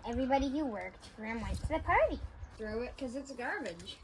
everybody who worked ran white to the party. Throw it because it's garbage.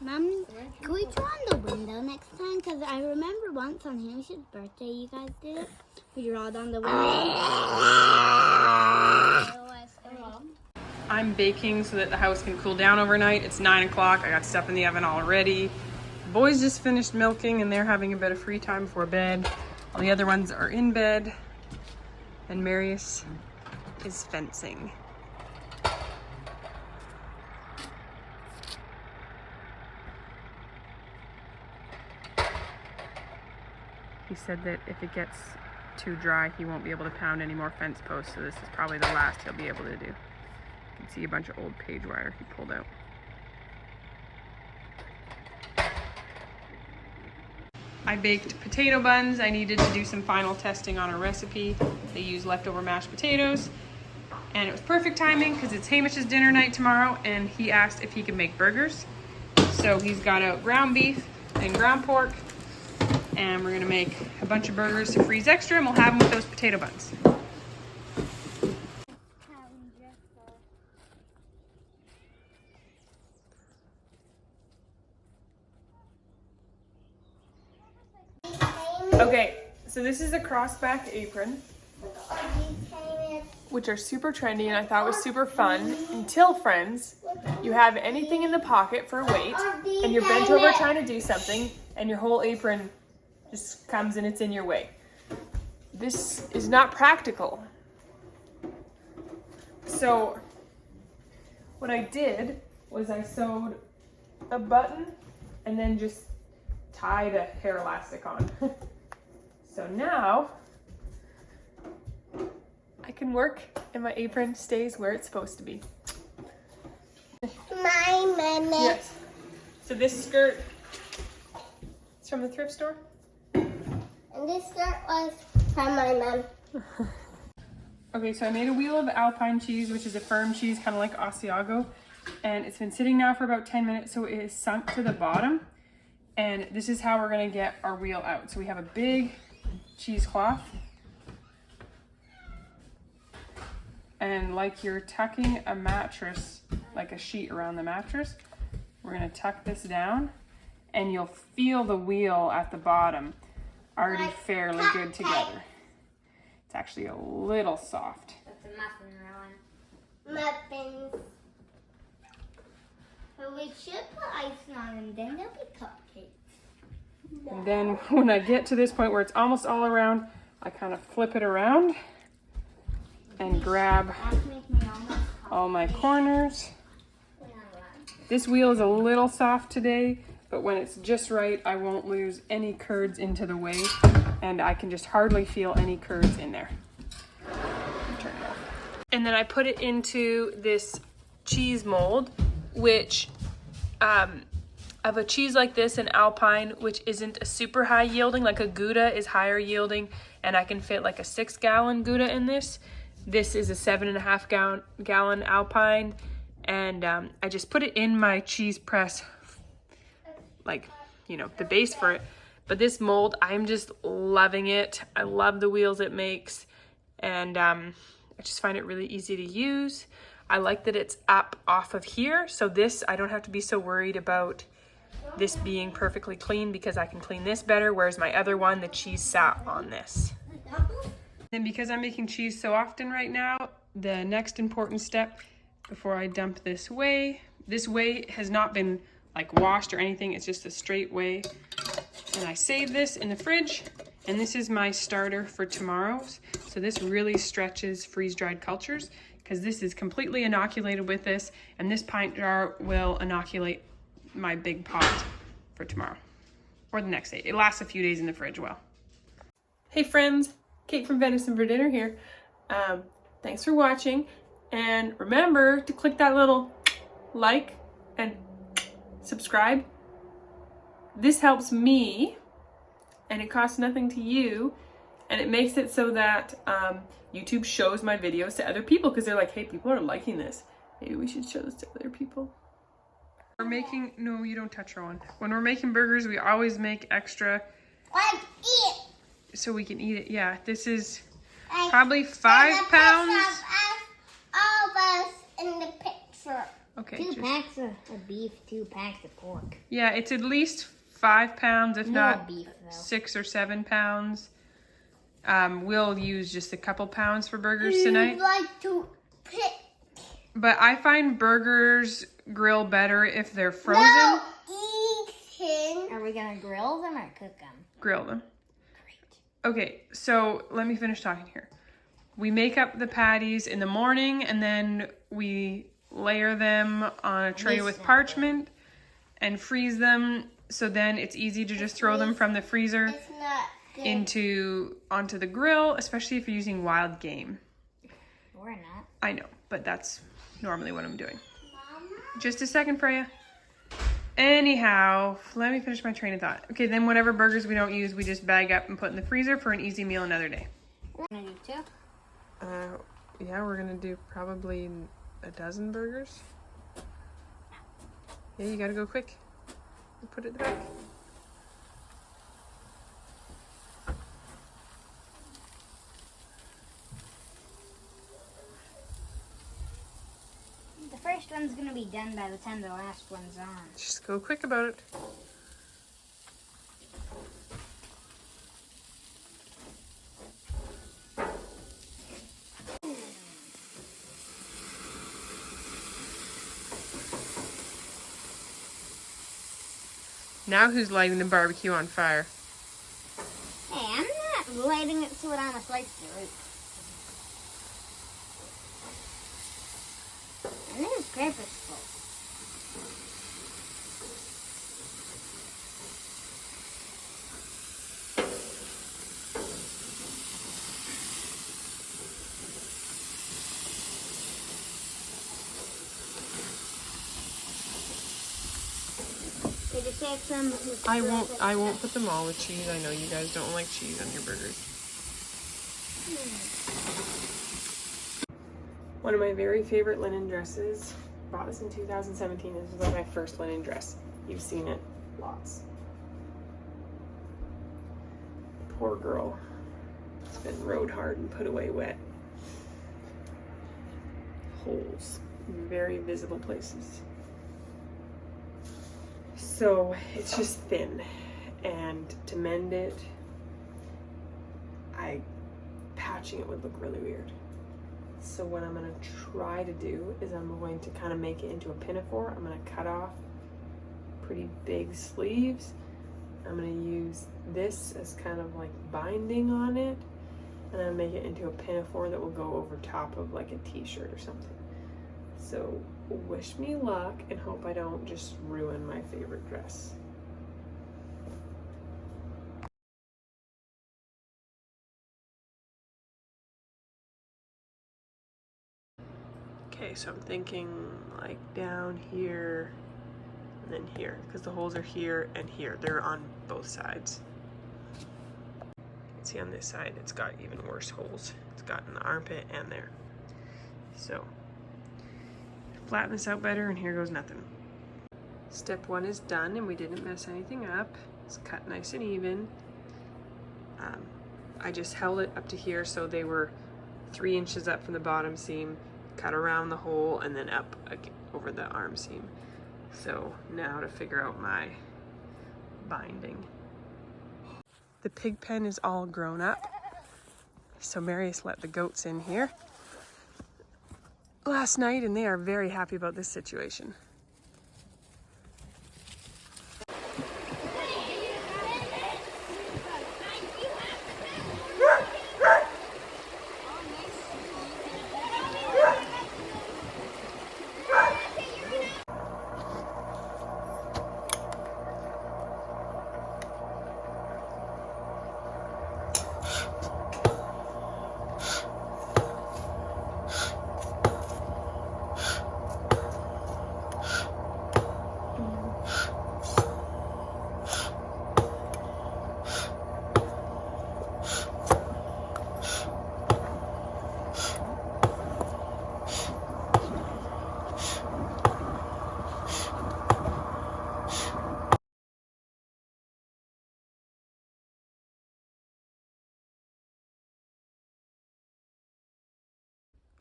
Mom, can we draw on the window next time? Because I remember once on Hamish's birthday you guys did it. We drawed on the window. I'm baking so that the house can cool down overnight. It's 9 o'clock. I got stuff in the oven already. The boys just finished milking and they're having a bit of free time before bed. All the other ones are in bed. And Marius is fencing. He said that if it gets too dry, he won't be able to pound any more fence posts, so this is probably the last he'll be able to do. You can see a bunch of old page wire he pulled out. I baked potato buns. I needed to do some final testing on a recipe. They use leftover mashed potatoes, and it was perfect timing because it's Hamish's dinner night tomorrow, and he asked if he could make burgers. So he's got out ground beef and ground pork, and we're gonna make a bunch of burgers to freeze extra, and we'll have them with those potato buns. Okay, so this is a crossback apron, which are super trendy and I thought was super fun until, friends, you have anything in the pocket for weight and you're bent over trying to do something and your whole apron just comes and it's in your way. This is not practical. So what I did was I sewed a button and then just tied a hair elastic on. So now I can work and my apron stays where it's supposed to be. My mama. Yes. So this skirt is from the thrift store. And this skirt was from my mom. Okay, so I made a wheel of Alpine cheese, which is a firm cheese, kind of like Asiago. And it's been sitting now for about 10 minutes, so it is sunk to the bottom. And this is how we're gonna get our wheel out. So we have a big cheesecloth. And like you're tucking a mattress, like a sheet around the mattress, we're gonna tuck this down and you'll feel the wheel at the bottom already fairly good together. It's actually a little soft. That's a muffin, Rowan. Muffins. But we should put icing on them, then they'll be cupcakes. And then when I get to this point where it's almost all around, I kind of flip it around and grab all my corners. This wheel is a little soft today, but when it's just right, I won't lose any curds into the way, and I can just hardly feel any curds in there. Turn it off. And then I put it into this cheese mold, which of a cheese like this, an Alpine, which isn't a super high yielding, like a Gouda is higher yielding, and I can fit like a 6-gallon Gouda in this. This is a 7.5 gallon Alpine, and I just put it in my cheese press, like, you know, the base for it. But this mold, I'm just loving it. I love the wheels it makes, and I just find it really easy to use. I like that it's up off of here, so this, I don't have to be so worried about this being perfectly clean because I can clean this better, whereas my other one, the cheese sat on this. And because I'm making cheese so often right now, the next important step before I dump this whey has not been like washed or anything, it's just a straight whey. And I save this in the fridge, and this is my starter for tomorrow's. So this really stretches freeze-dried cultures because this is completely inoculated with this, and this pint jar will inoculate my big pot for tomorrow or the next day. It lasts a few days in the fridge well. Hey friends, Kate from Venison for dinner here. Thanks for watching, and remember to click that little like and subscribe. This helps me and it costs nothing to you, and it makes it so that YouTube shows my videos to other people because they're like, hey, people are liking this. Maybe we should show this to other people. We're making, no, you don't touch her one. When we're making burgers, we always make extra Like eat. So we can eat it. Yeah, this is Like, probably 5 pounds. All of us in the picture. Okay. 2 packs of beef, 2 packs of pork. Yeah, it's at least 5 pounds, if More not beef, though. 6 or 7 pounds. We'll use just a couple pounds for burgers tonight. Like to pick. But I find burgers grill better if they're frozen. No eating. Are we gonna grill them or cook them? Grill them. Great. Okay, so let me finish talking here. We make up the patties in the morning and then we layer them on a tray with parchment and freeze them. So then it's easy to just throw them from the freezer It's not good. onto the grill, especially if you're using wild game. Or not. I know, but that's normally what I'm doing. Mama? Just a second, Freya. Anyhow, let me finish my train of thought. Okay, then whatever burgers we don't use, we just bag up and put in the freezer for an easy meal another day. We're gonna do 2. Yeah, we're gonna do probably a dozen burgers. Yeah, you gotta go quick. Put it in the back. The first one's gonna be done by the time the last one's on. Just go quick about it. Now who's lighting the barbecue on fire? Hey, I'm not lighting it so it on a slice of root. And this is purposeful. Did you save some? I won't put them all with cheese. I know you guys don't like cheese on your burgers. One of my very favorite linen dresses. Bought this in 2017. This was like my first linen dress. You've seen it lots. Poor girl. It's been rode hard and put away wet. Holes in very visible places. So it's just thin, and to mend it, patching it would look really weird. So what I'm gonna try to do is I'm going to kind of make it into a pinafore. I'm gonna cut off pretty big sleeves. I'm gonna use this as kind of like binding on it, and then make it into a pinafore that will go over top of like a t-shirt or something. So wish me luck and hope I don't just ruin my favorite dress. Okay, so I'm thinking like down here and then here, because the holes are here and here. They're on both sides. You can see on this side it's got even worse holes. It's got in the armpit and there. So flatten this out better, and here goes nothing. Step 1 is done, and we didn't mess anything up. It's cut nice and even. I just held it up to here so they were 3 inches up from the bottom seam, cut around the hole, and then up over the arm seam. So now to figure out my binding. The pig pen is all grown up, so Marius let the goats in here last night, and they are very happy about this situation.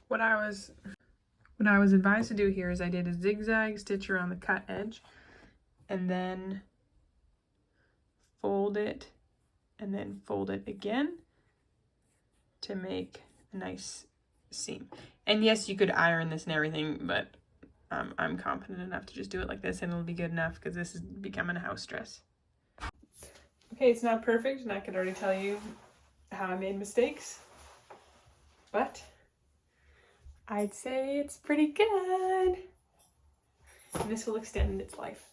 What I was advised to do here is I did a zigzag stitch around the cut edge and then fold it and then fold it again to make a nice seam. And yes, you could iron this and everything, but I'm confident enough to just do it like this and it'll be good enough because this is becoming a house dress. Okay, it's not perfect and I could already tell you how I made mistakes, but I'd say it's pretty good. And this will extend its life.